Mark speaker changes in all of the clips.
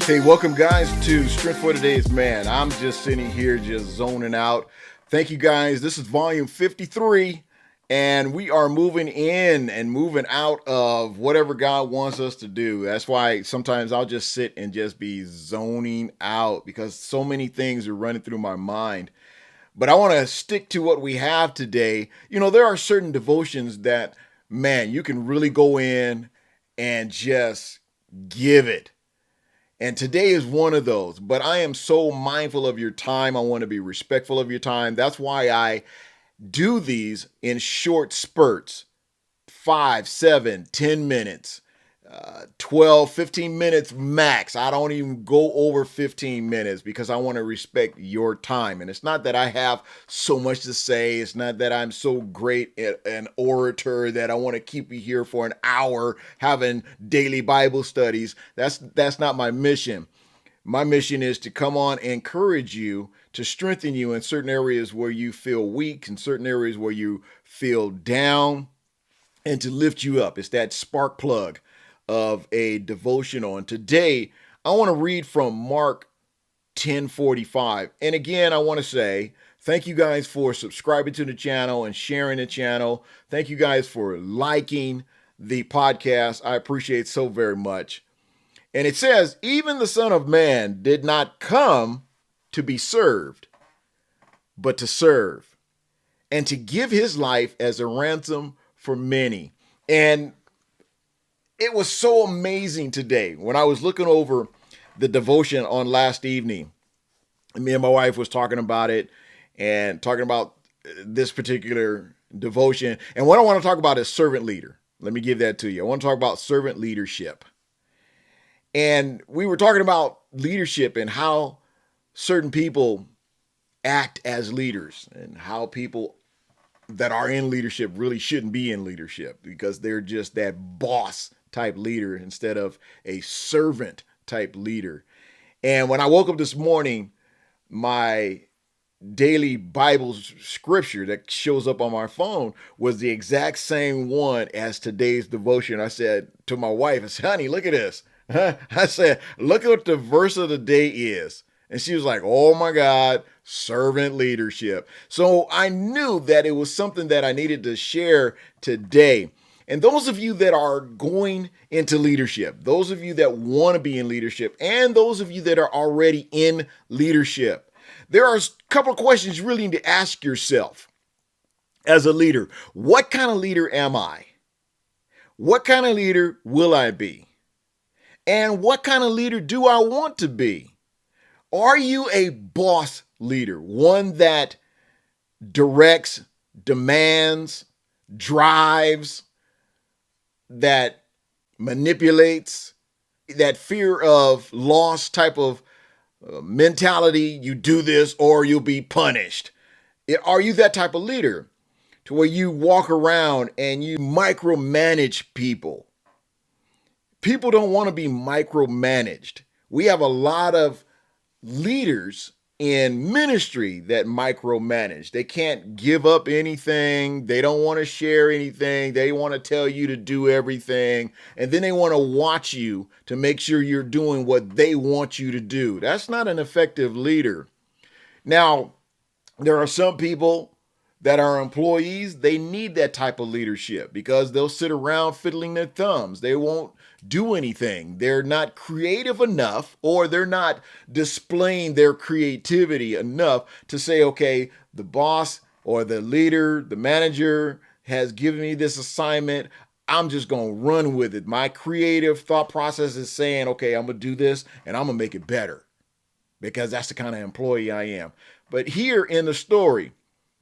Speaker 1: Hey, welcome guys to Strength for Today's Man. I'm just sitting here just zoning out. Thank you guys. This is volume 53 and we are moving in and moving out of whatever God wants us to do. That's why sometimes I'll just sit and just be zoning out because so many things are running through my mind. But I want to stick to what we have today. You know, there are certain devotions that, man, you can really go in and just give it. And today is one of those, but I am so mindful of your time. I want to be respectful of your time. That's why I do these in short spurts, 5, 7, 10 minutes, 12, 15 minutes max. I don't even go over 15 minutes because I want to respect your time. And it's not that I have so much to say. It's not that I'm so great an orator that I want to keep you here for an hour having daily Bible studies. That's not my mission. My mission is to come on and encourage you, to strengthen you in certain areas where you feel weak, in certain areas where you feel down, and to lift you up. It's that spark plug of a devotional. And today I want to read from Mark 10:45. And again, I want to say thank you guys for subscribing to the channel and sharing the channel. Thank you guys for liking the podcast. I appreciate so very much. And it says, even the Son of Man did not come to be served, but to serve, and to give his life as a ransom for many. And it was so amazing today when I was looking over the devotion on last evening. Me and my wife was talking about it and talking about this particular devotion. And what I want to talk about is servant leader. Let me give that to you. I want to talk about servant leadership. And we were talking about leadership and how certain people act as leaders and how people that are in leadership really shouldn't be in leadership because they're just that boss type leader instead of a servant type leader. And when I woke up this morning, my daily Bible scripture that shows up on my phone was the exact same one as today's devotion. I said to my wife, I said, honey, look at this. I said, look at what the verse of the day is. And she was like, oh my God, servant leadership. So I knew that it was something that I needed to share today. And those of you that are going into leadership, those of you that want to be in leadership, and those of you that are already in leadership, there are a couple of questions you really need to ask yourself as a leader. What kind of leader am I? What kind of leader will I be? And what kind of leader do I want to be? Are you a boss leader? One that directs, demands, drives, that manipulates, that fear of loss type of mentality? You do this or you'll be punished. Are you that type of leader to where you walk around and you micromanage people? People don't want to be micromanaged. We have a lot of leaders in ministry that micromanage. They can't give up anything. They don't want to share anything. They want to tell you to do everything. And then they want to watch you to make sure you're doing what they want you to do. That's not an effective leader. Now, there are some people that are employees, they need that type of leadership because they'll sit around fiddling their thumbs. They won't do anything. They're not creative enough, or they're not displaying their creativity enough to say, okay, the boss or the leader, the manager has given me this assignment. I'm just going to run with it. My creative thought process is saying, okay, I'm going to do this and I'm going to make it better because that's the kind of employee I am. But here in the story,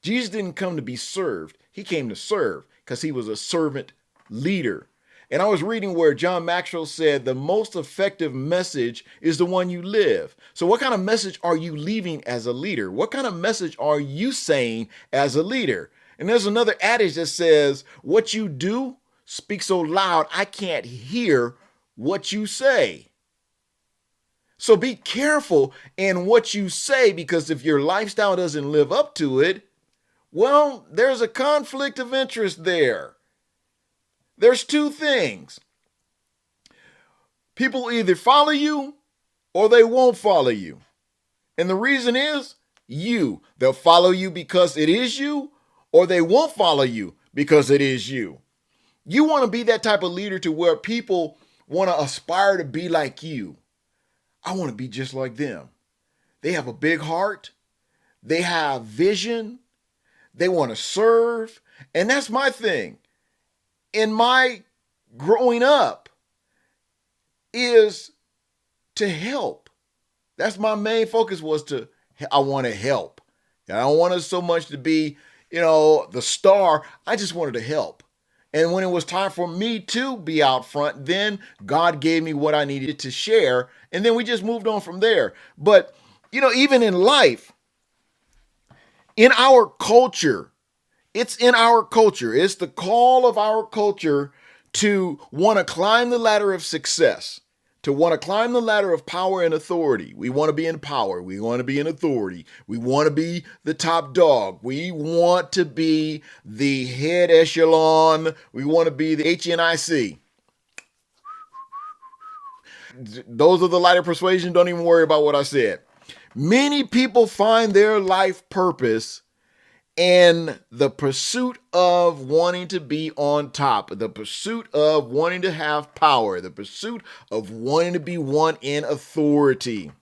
Speaker 1: Jesus didn't come to be served. He came to serve because he was a servant leader. And I was reading where John Maxwell said the most effective message is the one you live. So, what kind of message are you leaving as a leader? What kind of message are you saying as a leader? And there's another adage that says, what you do speaks so loud, I can't hear what you say. So be careful in what you say, because if your lifestyle doesn't live up to it, well, there's a conflict of interest there. There's two things. People either follow you or they won't follow you. And the reason is you. They'll follow you because it is you, or they won't follow you because it is you. You want to be that type of leader to where people want to aspire to be like you. I want to be just like them. They have a big heart. They have vision. They want to serve. And that's my thing. In my growing up is to help. That's my main focus, I want to help. I don't want it so much to be, the star. I just wanted to help. And when it was time for me to be out front, then God gave me what I needed to share. And then we just moved on from there. But, even in life, in our culture, it's in our culture. It's the call of our culture to want to climb the ladder of success, to want to climb the ladder of power and authority. We want to be in power. We want to be in authority. We want to be the top dog. We want to be the head echelon. We want to be the HNIC. Those are the light of persuasion. Don't even worry about what I said. Many people find their life purpose in the pursuit of wanting to be on top, the pursuit of wanting to have power, the pursuit of wanting to be one in authority.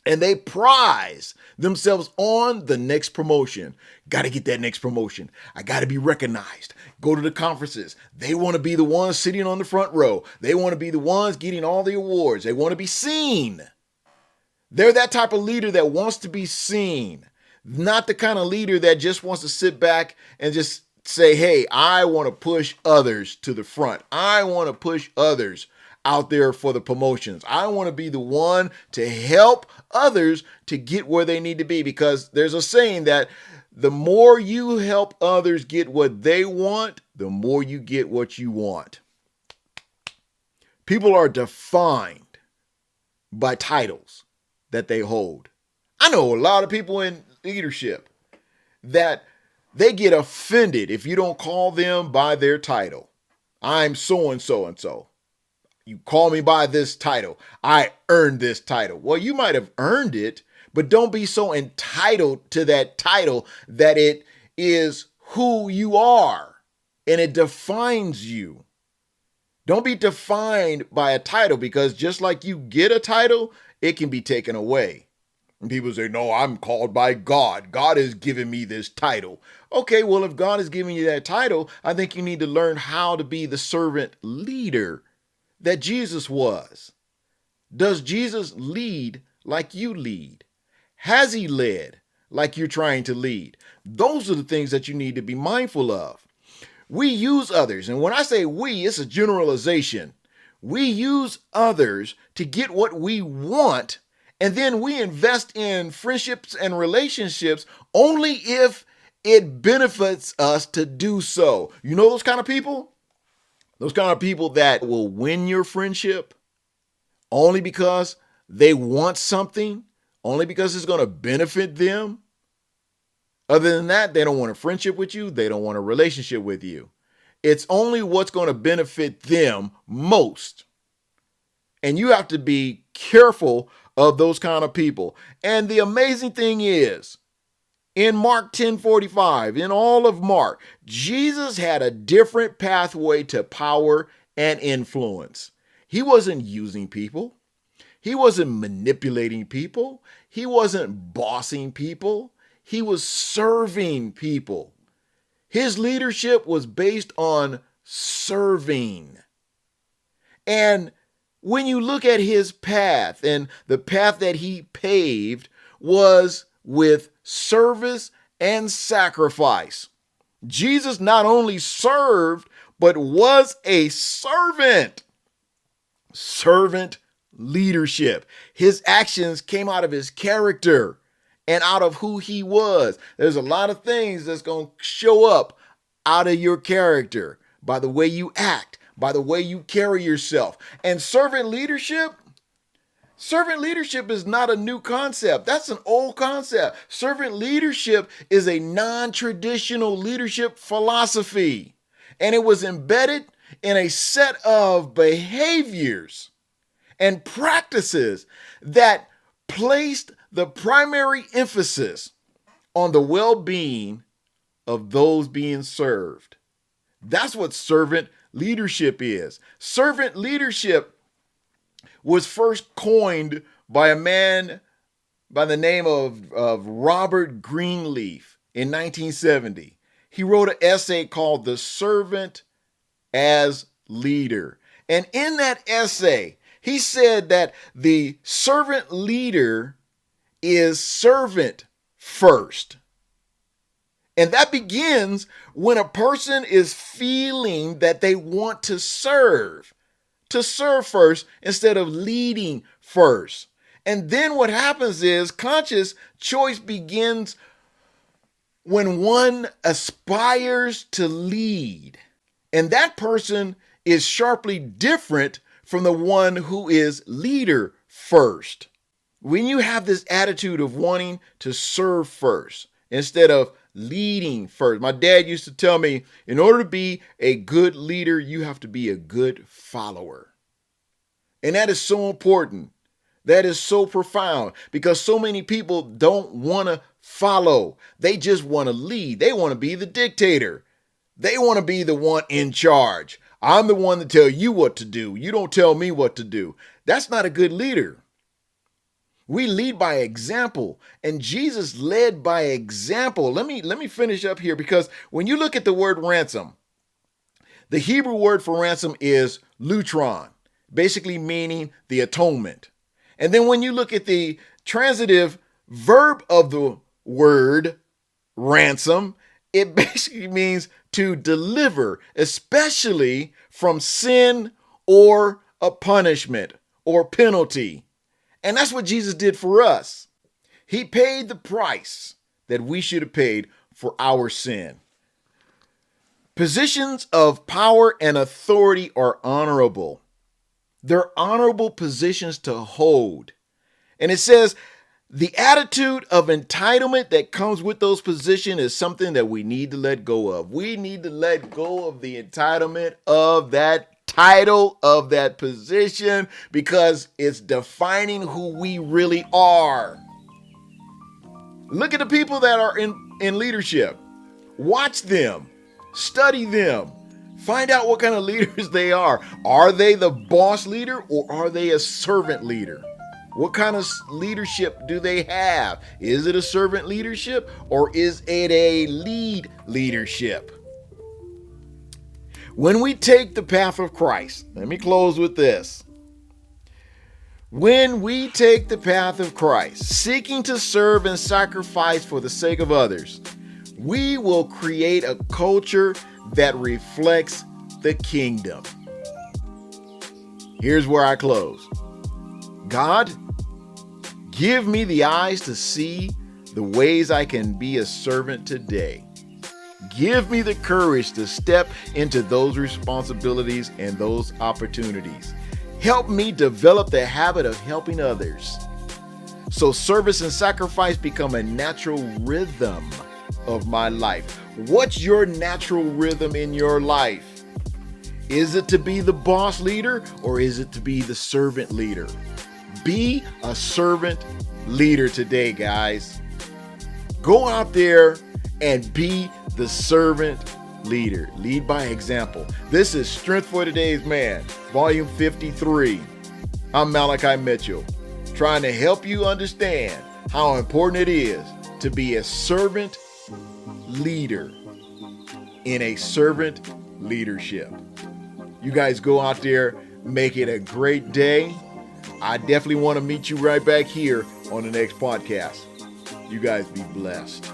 Speaker 1: And they prize themselves on the next promotion. Got to get that next promotion. I got to be recognized. Go to the conferences. They want to be the ones sitting on the front row. They want to be the ones getting all the awards. They want to be seen. They're that type of leader that wants to be seen. Not the kind of leader that just wants to sit back and just say, hey, I want to push others to the front. I want to push others out there for the promotions. I want to be the one to help others to get where they need to be, because there's a saying that the more you help others get what they want, the more you get what you want. People are defined by titles that they hold. I know a lot of people in leadership that they get offended if you don't call them by their title. I'm so and so and so. You call me by this title. I earned this title. Well, you might have earned it, but don't be so entitled to that title that it is who you are and it defines you. Don't be defined by a title, because just like you get a title, it can be taken away. And people say, no, I'm called by God. God has given me this title. Okay, well, if God has given you that title, I think you need to learn how to be the servant leader that Jesus was. Does Jesus lead like you lead? Has he led like you're trying to lead? Those are the things that you need to be mindful of. We use others. And when I say we, it's a generalization. We use others to get what we want. And then we invest in friendships and relationships only if it benefits us to do so. You know those kind of people? Those kind of people that will win your friendship only because they want something, only because it's going to benefit them. Other than that, they don't want a friendship with you. They don't want a relationship with you. It's only what's going to benefit them most. And you have to be careful of those kind of people. And the amazing thing is, in Mark 10:45, in all of Mark, Jesus had a different pathway to power and influence. He wasn't using people. He wasn't manipulating people. He wasn't bossing people. He was serving people. His leadership was based on serving. And when you look at his path, and the path that he paved was with service and sacrifice. Jesus not only served, but was a servant. Servant leadership. His actions came out of his character and out of who he was. There's a lot of things that's going to show up out of your character by the way you act, by the way you carry yourself. And servant leadership is not a new concept. That's an old concept. Servant leadership is a non-traditional leadership philosophy, and it was embedded in a set of behaviors and practices that placed the primary emphasis on the well-being of those being served. That's what servant leadership is. Servant leadership was first coined by a man by the name of Robert Greenleaf in 1970. He wrote an essay called The Servant as Leader. And in that essay, he said that the servant leader is servant first. And that begins when a person is feeling that they want to serve first instead of leading first. And then what happens is conscious choice begins when one aspires to lead. And that person is sharply different from the one who is leader first. When you have this attitude of wanting to serve first instead of leading first. My dad used to tell me, in order to be a good leader, you have to be a good follower. And that is so important. That is so profound because so many people don't want to follow. They just want to lead. They want to be the dictator. They want to be the one in charge. I'm the one to tell you what to do. You don't tell me what to do. That's not a good leader. We lead by example, and Jesus led by example. Let me finish up here, because when you look at the word ransom, the Hebrew word for ransom is lutron, basically meaning the atonement. And then when you look at the transitive verb of the word ransom, it basically means to deliver, especially from sin or a punishment or penalty. And that's what Jesus did for us. He paid the price that we should have paid for our sin. Positions of power and authority are honorable. They're honorable positions to hold. And it says the attitude of entitlement that comes with those positions is something that we need to let go of. We need to let go of the entitlement of that title, of that position, because it's defining who we really are. Look at the people that are in leadership. Watch them, study them, find out what kind of leaders they are. Are they the boss leader or are they a servant leader? What kind of leadership do they have? Is it a servant leadership or is it a lead leadership? When we take the path of Christ, let me close with this. When we take the path of Christ, seeking to serve and sacrifice for the sake of others, we will create a culture that reflects the kingdom. Here's where I close. God, give me the eyes to see the ways I can be a servant today. Give me the courage to step into those responsibilities and those opportunities. Help me develop the habit of helping others, so service and sacrifice become a natural rhythm of my life. What's your natural rhythm in your life? Is it to be the boss leader or is it to be the servant leader? Be a servant leader today, guys. Go out there and be the servant leader. Lead by example. This is Strength for Today's Man, Volume 53. I'm Malachi Mitchell, trying to help you understand how important it is to be a servant leader in a servant leadership. You guys go out there, make it a great day. I definitely want to meet you right back here on the next podcast. You guys be blessed.